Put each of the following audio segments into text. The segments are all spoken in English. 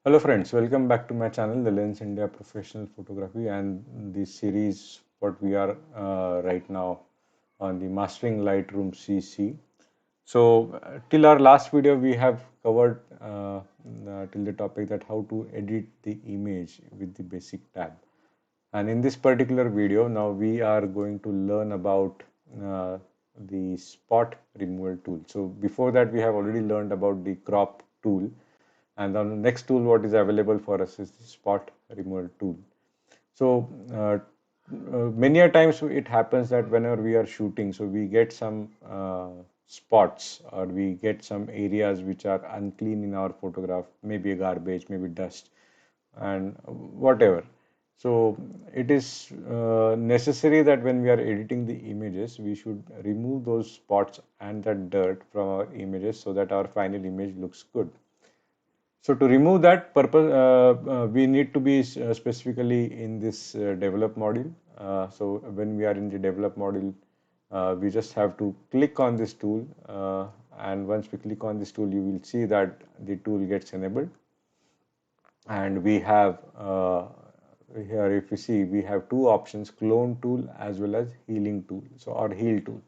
Hello friends, welcome back to my channel, The Lens India Professional Photography, and this series what we are right now on the Mastering Lightroom CC. So till our last video we have covered till the topic that how to edit the image with the basic tab. And in this particular video now we are going to learn about the spot removal tool. So before that we have already learned about the crop tool, and the next tool what is available for us is the spot removal tool. So many a times it happens that whenever we are shooting, so we get some spots or we get some areas which are unclean in our photograph, maybe a garbage, maybe dust and whatever. So it is necessary that when we are editing the images, we should remove those spots and that dirt from our images so that our final image looks good. So to remove that purpose, we need to be specifically in this develop module. So when we are in the develop module, we just have to click on this tool, and once we click on this tool, you will see that the tool gets enabled. And we have here, if you see, we have two options: clone tool as well as healing tool, so or heal tool.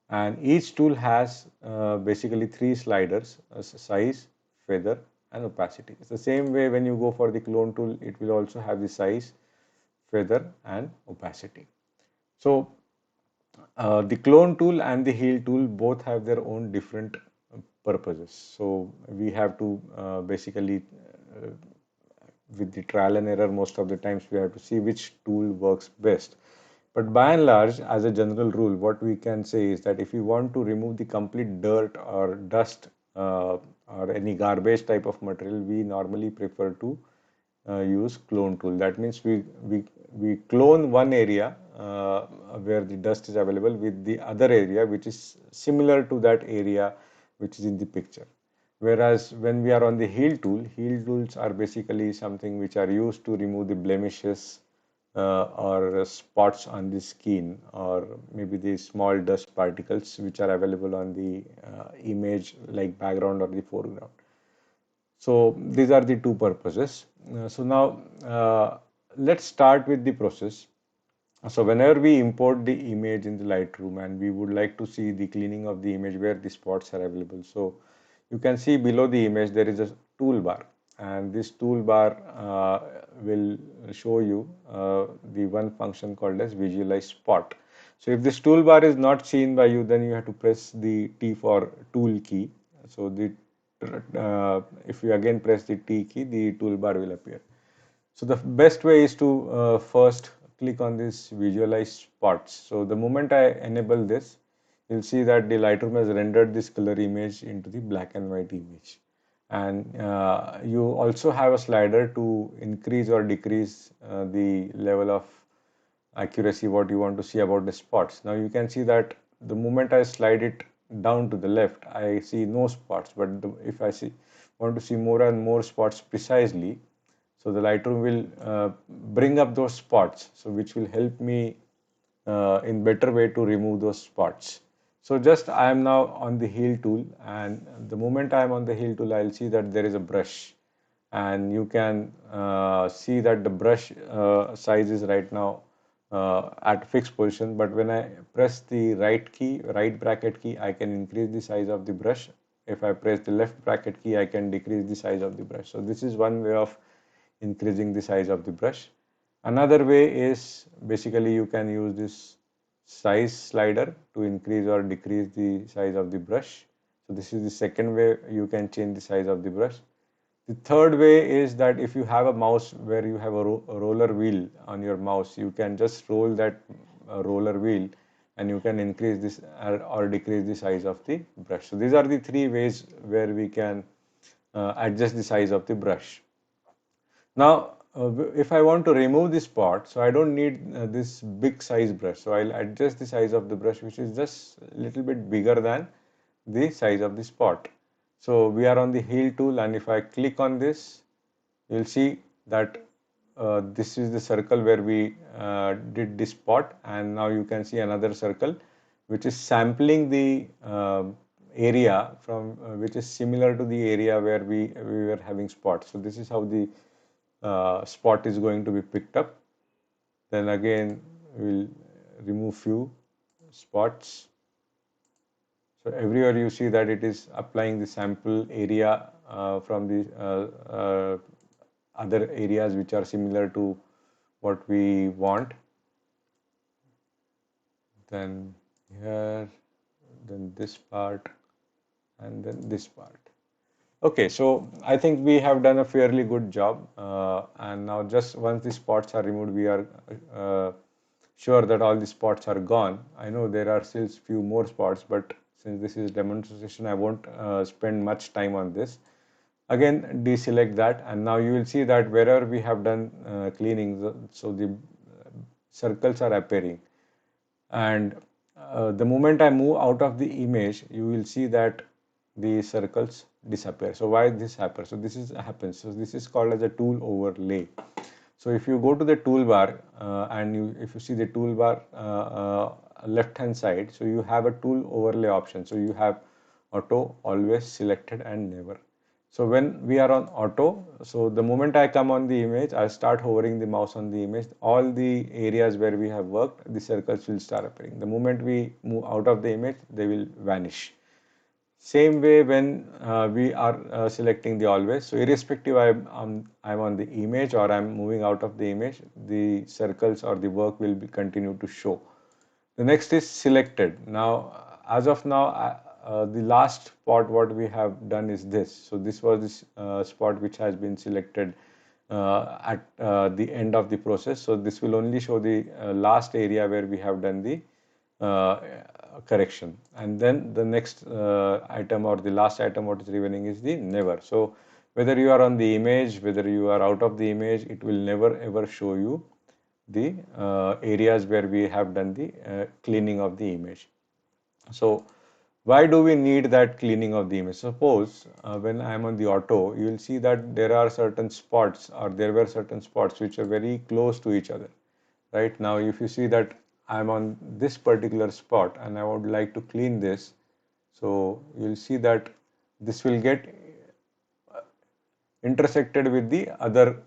And each tool has basically three sliders: size, feather, and opacity. It's the same way when you go for the clone tool, it will also have the size, feather, and opacity. So the clone tool and the heal tool both have their own different purposes. So we have to basically with the trial and error, most of the times we have to see which tool works best. But by and large, as a general rule, what we can say is that if you want to remove the complete dirt or dust or any garbage type of material, we normally prefer to use clone tool. That means we clone one area where the dust is available with the other area which is similar to that area which is in the picture. Whereas when we are on the heal tools are basically something which are used to remove the blemishes or spots on the skin, or maybe the small dust particles which are available on the image like background or the foreground. So these are the two purposes. So now let's start with the process. So whenever we import the image in the Lightroom and we would like to see the cleaning of the image where the spots are available. So you can see below the image there is a toolbar, and this toolbar will show you the one function called as visualize spot. So if this toolbar is not seen by you, then you have to press the T for tool key. So the if you again press the T key, the toolbar will appear. So the best way is to first click on this visualize spots. So the moment I enable this, you'll see that the Lightroom has rendered this color image into the black and white image. And you also have a slider to increase or decrease the level of accuracy what you want to see about the spots. Now you can see that the moment I slide it down to the left, I see no spots, but if I want to see more and more spots precisely, so the Lightroom will bring up those spots, so which will help me in better way to remove those spots. So just I am now on the heal tool, and the moment I am on the heal tool, I'll see that there is a brush, and you can see that the brush size is right now at fixed position. But when I press the right bracket key, I can increase the size of the brush. If I press the left bracket key, I can decrease the size of the brush. So this is one way of increasing the size of the brush. Another way is basically you can use this size slider to increase or decrease the size of the brush. So this is the second way you can change the size of the brush. The third way is that if you have a mouse where you have a roller wheel on your mouse, you can just roll that roller wheel and you can increase this or decrease the size of the brush. So these are the three ways where we can adjust the size of the brush. Now, if I want to remove this spot, so I don't need this big size brush. So I'll adjust the size of the brush, which is just a little bit bigger than the size of the spot. So we are on the heal tool, and if I click on this, you'll see that this is the circle where we did this spot, and now you can see another circle which is sampling the area from which is similar to the area where we were having spots. So this is how the spot is going to be picked up. Then again we'll remove few spots. So everywhere you see that it is applying the sample area from the other areas which are similar to what we want. Then here, then this part, and then this part. Okay, so I think we have done a fairly good job, and now just once the spots are removed, we are sure that all the spots are gone. I know there are still few more spots, but since this is demonstration, I won't spend much time on this. Again, deselect that, and now you will see that wherever we have done cleaning, so the circles are appearing. And the moment I move out of the image, you will see that the circles disappear. So why this happens? So this is happens. So this is called as a tool overlay. So if you go to the toolbar and if you see the toolbar left hand side, so you have a tool overlay option. So you have auto, always, selected, and never. So when we are on auto, so the moment I come on the image, I start hovering the mouse on the image, all the areas where we have worked, the circles will start appearing. The moment we move out of the image, they will vanish. Same way when we are selecting the always. So irrespective I'm on the image or I'm moving out of the image, the circles or the work will be continue to show. The next is selected. Now, as of now, the last spot what we have done is this. So this was this spot which has been selected at the end of the process. So this will only show the last area where we have done the correction, and then the next item or the last item what is remaining is the never. So whether you are on the image, whether you are out of the image, it will never ever show you the areas where we have done the cleaning of the image. So why do we need that cleaning of the image? Suppose when I am on the auto, you will see that there are certain spots or there were certain spots which are very close to each other. Right now, if you see that I'm on this particular spot and I would like to clean this, so you'll see that this will get intersected with the other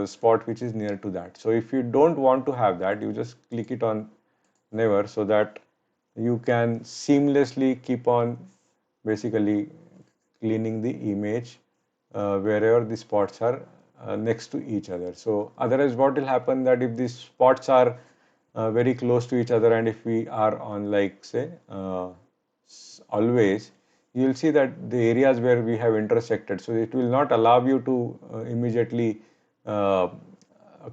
spot which is near to that. So if you don't want to have that, you just click it on never, so that you can seamlessly keep on basically cleaning the image wherever the spots are next to each other. So otherwise what will happen that if these spots are very close to each other, and if we are on like say always, you will see that the areas where we have intersected, so it will not allow you to immediately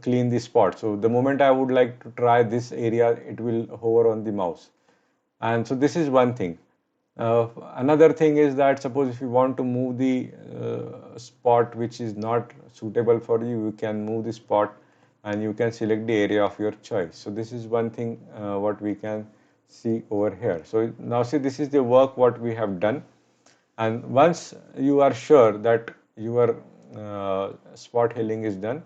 clean the spot. So the moment I would like to try this area, it will hover on the mouse. And so this is one thing. Another thing is that suppose if you want to move the spot which is not suitable for you, you can move the spot and you can select the area of your choice. So this is one thing what we can see over here. So now see, this is the work what we have done, and once you are sure that your spot healing is done,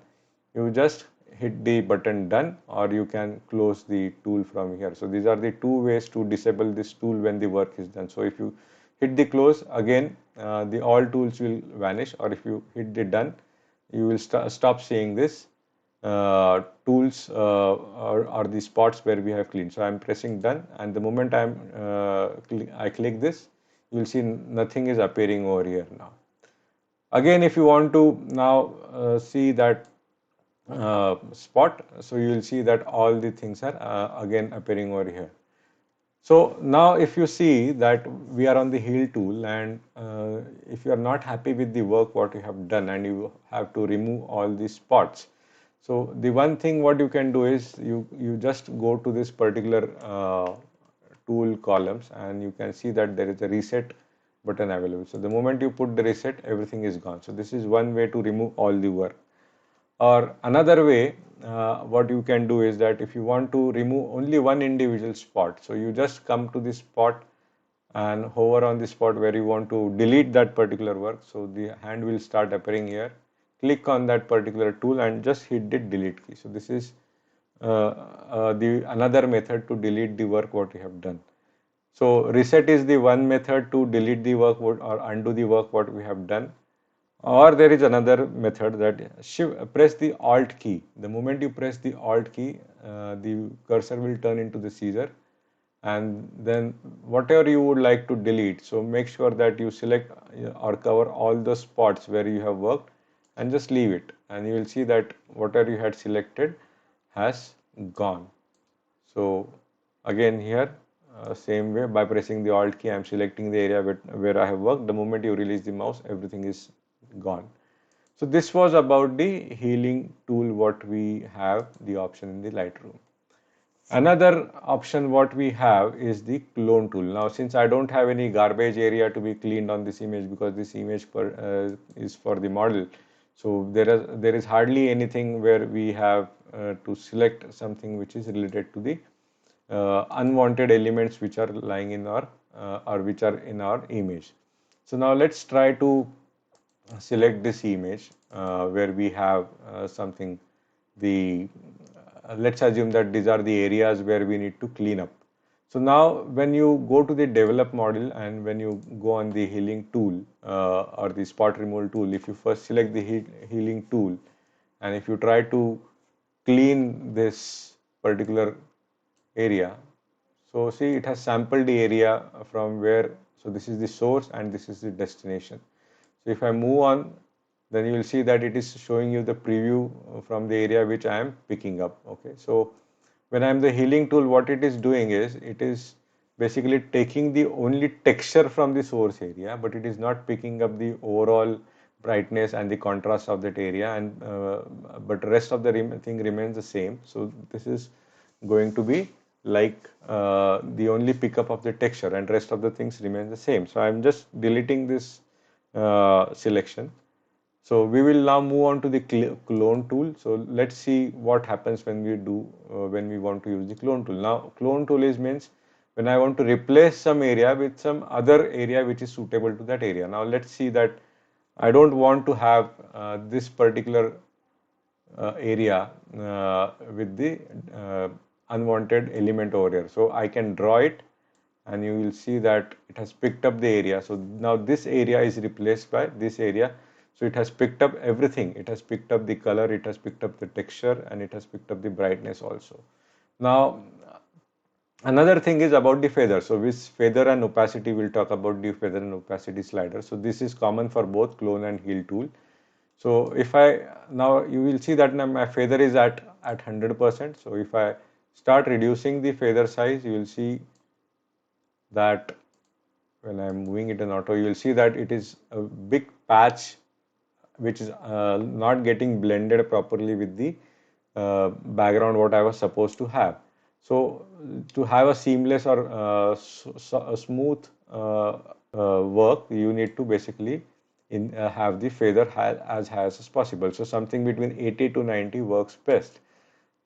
you just hit the button done, or you can close the tool from here. So these are the two ways to disable this tool when the work is done. So if you hit the close, again the all tools will vanish, or if you hit the done, you will stop seeing this tools or the spots where we have cleaned. So I'm pressing done, and the moment I click this, you will see nothing is appearing over here now. Again, if you want to now see that spot, so you will see that all the things are again appearing over here. So now if you see that we are on the heal tool, and if you are not happy with the work what you have done and you have to remove all these spots, so the one thing what you can do is you just go to this particular tool columns, and you can see that there is a reset button available. So the moment you put the reset, everything is gone. So this is one way to remove all the work. Or another way, what you can do is that if you want to remove only one individual spot, so you just come to this spot and hover on the spot where you want to delete that particular work. So the hand will start appearing here. Click on that particular tool and just hit the delete key. So this is the another method to delete the work what you have done. So reset is the one method to delete the work or undo the work what we have done. Or there is another method that press the Alt key. The moment you press the Alt key, the cursor will turn into the scissor, and then whatever you would like to delete. So make sure that you select or cover all the spots where you have worked and just leave it, and you will see that whatever you had selected has gone. So again here, same way, by pressing the Alt key, I am selecting the area where I have worked. The moment you release the mouse, everything is gone. So this was about the healing tool what we have the option in the Lightroom. Another option what we have is the clone tool. Now since I don't have any garbage area to be cleaned on this image, because this image is for the model, so there is hardly anything where we have to select something which is related to the unwanted elements which are lying in our or which are in our image. So now let's try to select this image where we have something, the let's assume that these are the areas where we need to clean up. So now when you go to the develop model and when you go on the healing tool or the spot removal tool, if you first select the healing tool and if you try to clean this particular area, so see, it has sampled the area from where, so this is the source and this is the destination. So if I move on, then you will see that it is showing you the preview from the area which I am picking up. Okay, so when I am the healing tool, what it is doing is, it is basically taking the only texture from the source area, but it is not picking up the overall brightness and the contrast of that area, and but rest of the thing remains the same. So this is going to be like the only pickup of the texture, and rest of the things remain the same. So I am just deleting this selection. So we will now move on to the clone tool. So let's see what happens when we do when we want to use the clone tool. Now clone tool is means when I want to replace some area with some other area which is suitable to that area. Now let's see that I don't want to have this particular area with the unwanted element over here. So I can draw it and you will see that it has picked up the area. So now this area is replaced by this area. So it has picked up everything. It has picked up the color, it has picked up the texture, and it has picked up the brightness also. Now another thing is about the feather. So with feather and opacity, we'll talk about the feather and opacity slider. So this is common for both clone and heal tool. So if I, now you will see that now my feather is at 100%. So if I start reducing the feather size, you will see that when I am moving it in auto, you will see that it is a big patch which is not getting blended properly with the background what I was supposed to have. So to have a seamless or a smooth work, you need to basically have the feather as high as possible. So something between 80 to 90 works best.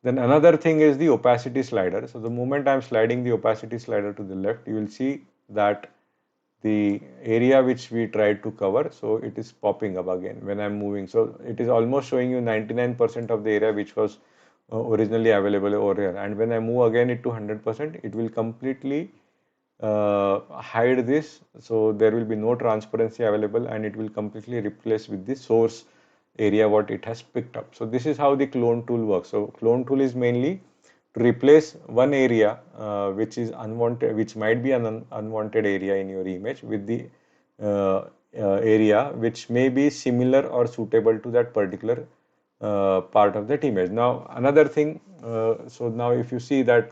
Then another thing is the opacity slider. So the moment I am sliding the opacity slider to the left, you will see that the area which we tried to cover, so it is popping up again when I'm moving. So it is almost showing you 99% of the area which was originally available over here, and when I move again it to 100%, it will completely hide this. So there will be no transparency available and it will completely replace with the source area what it has picked up. So this is how the clone tool works. So clone tool is mainly to replace one area which is unwanted, which might be an unwanted area in your image, with the area which may be similar or suitable to that particular part of that image. Now another thing, so now if you see that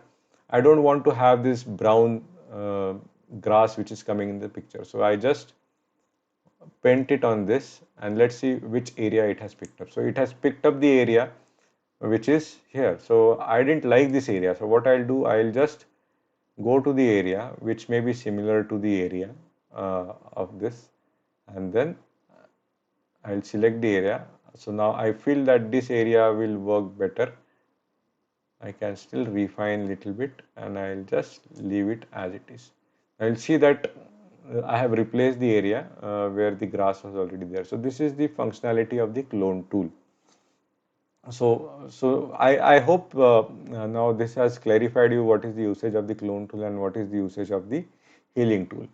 I don't want to have this brown grass which is coming in the picture, so I just paint it on this and let's see which area it has picked up. So it has picked up the area which is here. So I didn't like this area. So what I'll do, I'll just go to the area which may be similar to the area of this, and then I'll select the area. So now I feel that this area will work better. I can still refine little bit and I'll just leave it as it is. I'll see that I have replaced the area where the grass was already there. So this is the functionality of the clone tool. So I hope now this has clarified you what is the usage of the clone tool and what is the usage of the healing tool.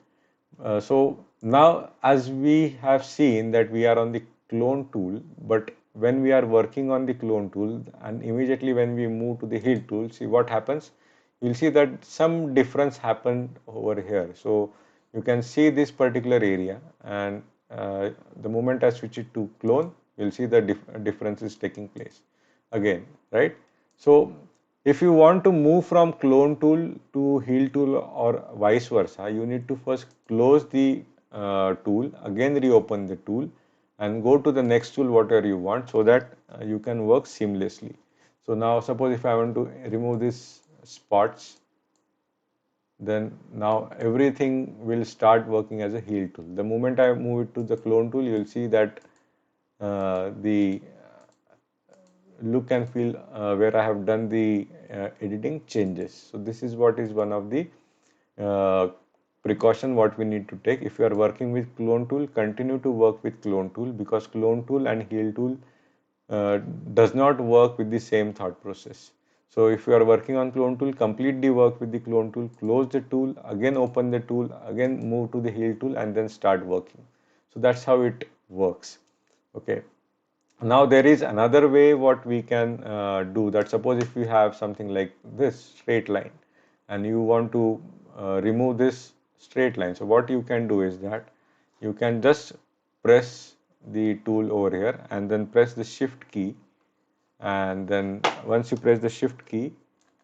So now, as we have seen that we are on the clone tool, but when we are working on the clone tool and immediately when we move to the heal tool, see what happens. You'll see that some difference happened over here. So you can see this particular area, and the moment I switch it to clone, you'll see the difference is taking place again, right? So if you want to move from clone tool to heal tool or vice versa, you need to first close the tool, again reopen the tool and go to the next tool whatever you want, so that you can work seamlessly. So now suppose if I want to remove these spots, then now everything will start working as a heal tool. The moment I move it to the clone tool, you will see that the look and feel where I have done the editing changes. So this is what is one of the uh, precaution what we need to take. If you are working with clone tool, continue to work with clone tool, because clone tool and heal tool uh, does not work with the same thought process. So if you are working on clone tool, complete the work with the clone tool, close the tool, again open the tool, again move to the heal tool and then start working. So that's how it works. Okay. Now there is another way what we can do, that suppose if you have something like this straight line and you want to remove this straight line. So what you can do is that you can just press the tool over here and then press the shift key, and then once you press the shift key,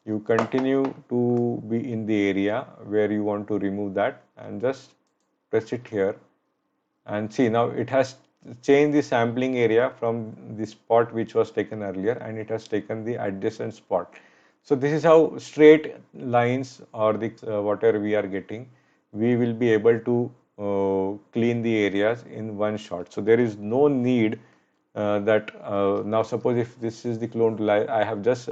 you continue to be in the area where you want to remove that and just press it here, and see now it has changed the sampling area from the spot which was taken earlier, and it has taken the adjacent spot. So this is how straight lines or the whatever we are getting, we will be able to clean the areas in one shot. So there is no need that now suppose if this is the clone tool, I have just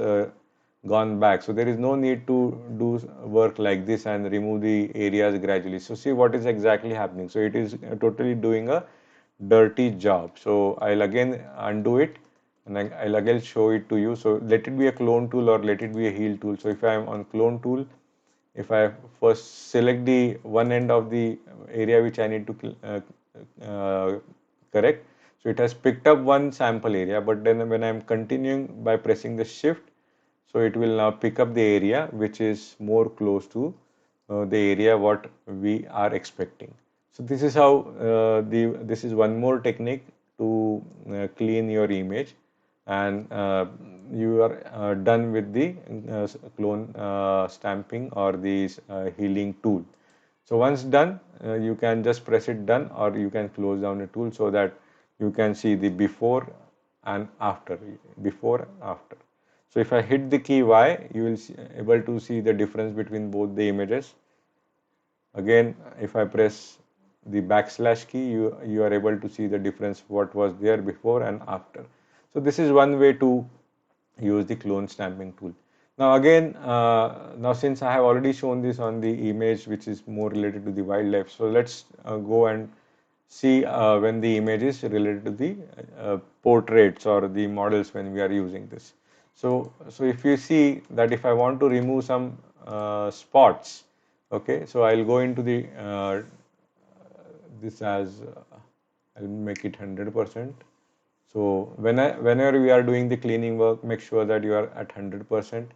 gone back, so there is no need to do work like this and remove the areas gradually. So see what is exactly happening. So it is totally doing a dirty job. So I'll again undo it and I'll again show it to you. So let it be a clone tool or let it be a heal tool. So if I am on clone tool, if I first select the one end of the area which I need to correct, so it has picked up one sample area, but then when I am continuing by pressing the shift, so it will now pick up the area which is more close to the area what we are expecting. So this is how this is one more technique to clean your image, and you are done with the clone stamping or the healing tool. So once done, you can just press it done, or you can close down the tool so that you can see the before and after, before and after. So if I hit the key Y, you will able to see the difference between both the images. Again, if I press the backslash key, you are able to see the difference what was there before and after. So this is one way to use the clone stamping tool. Now again, now since I have already shown this on the image which is more related to the wildlife, so let's go and see when the image is related to the portraits or the models when we are using this. So if you see that if I want to remove some spots, okay, so I'll go into the this as I'll make it 100%. So whenever we are doing the cleaning work, make sure that you are at 100%.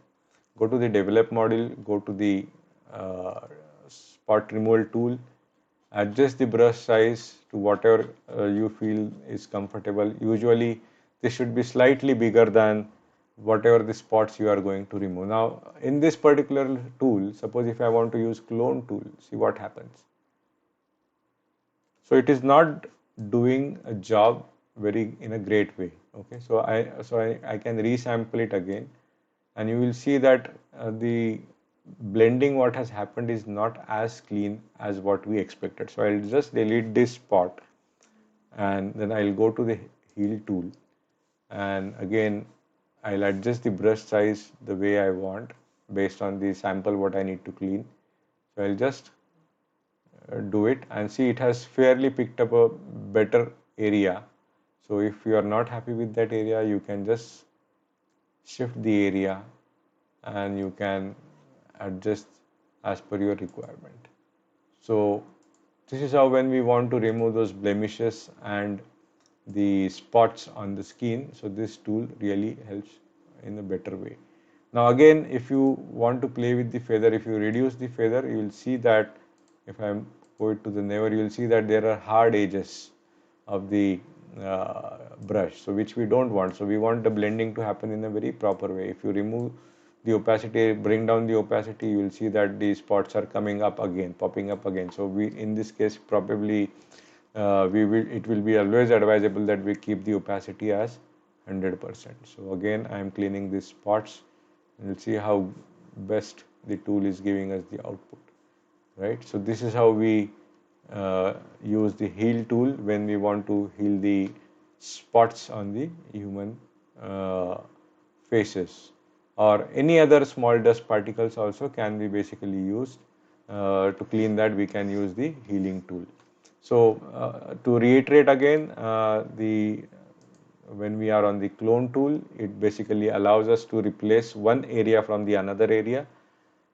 Go to the develop model, go to the spot removal tool, adjust the brush size to whatever you feel is comfortable. Usually this should be slightly bigger than whatever the spots you are going to remove. Now in this particular tool, suppose if I want to use clone tool, see what happens. So it is not doing a job very in a great way. Okay, so I can resample it again, and you will see that the blending what has happened is not as clean as what we expected. So I'll just delete this spot, and then I'll go to the heal tool, and again I'll adjust the brush size the way I want based on the sample what I need to clean. So I'll just do it and see it has fairly picked up a better area. So if you are not happy with that area, you can just shift the area and you can adjust as per your requirement. So this is how, when we want to remove those blemishes and the spots on the skin, so this tool really helps in a better way. Now again, if you want to play with the feather, if you reduce the feather, you will see that if I go it to the never, you will see that there are hard edges of the brush, so which we don't want. So we want the blending to happen in a very proper way. If you remove the opacity, bring down the opacity, you will see that the spots are coming up again, popping up again. So we, in this case, probably it will be always advisable that we keep the opacity as 100%. So again, I am cleaning these spots, and you'll see how best the tool is giving us the output, right? So this is how we use the heal tool when we want to heal the spots on the human faces, or any other small dust particles also can be basically used to clean that. We can use the healing tool. So to reiterate again, when we are on the clone tool, it basically allows us to replace one area from the another area,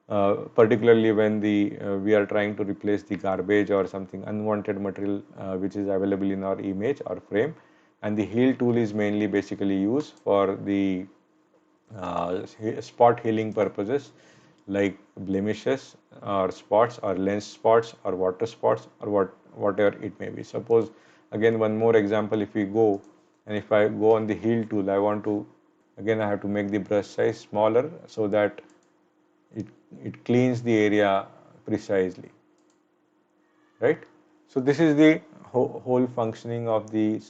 particularly when we are trying to replace the garbage or something unwanted material which is available in our image or frame. And the heal tool is mainly basically used for the spot healing purposes, like blemishes or spots or lens spots or water spots or whatever it may be. Suppose, again, one more example, if we go and if I go on the heal tool, I want to, again, I have to make the brush size smaller so that it cleans the area precisely, right? So this is the whole functioning of the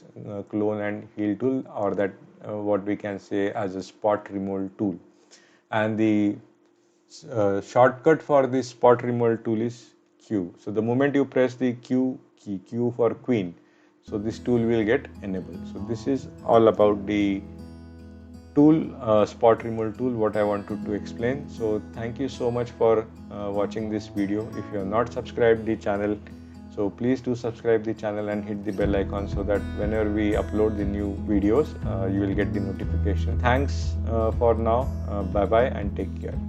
clone and heal tool, or that what we can say as a spot removal tool. And the shortcut for this spot removal tool is Q. So the moment you press the Q key, Q for Queen, so this tool will get enabled. So this is all about the tool, spot removal tool, what I wanted to explain. So thank you so much for watching this video. If you have not subscribed the channel, so please do subscribe the channel and hit the bell icon, so that whenever we upload the new videos, you will get the notification. Thanks for now. Bye bye and take care.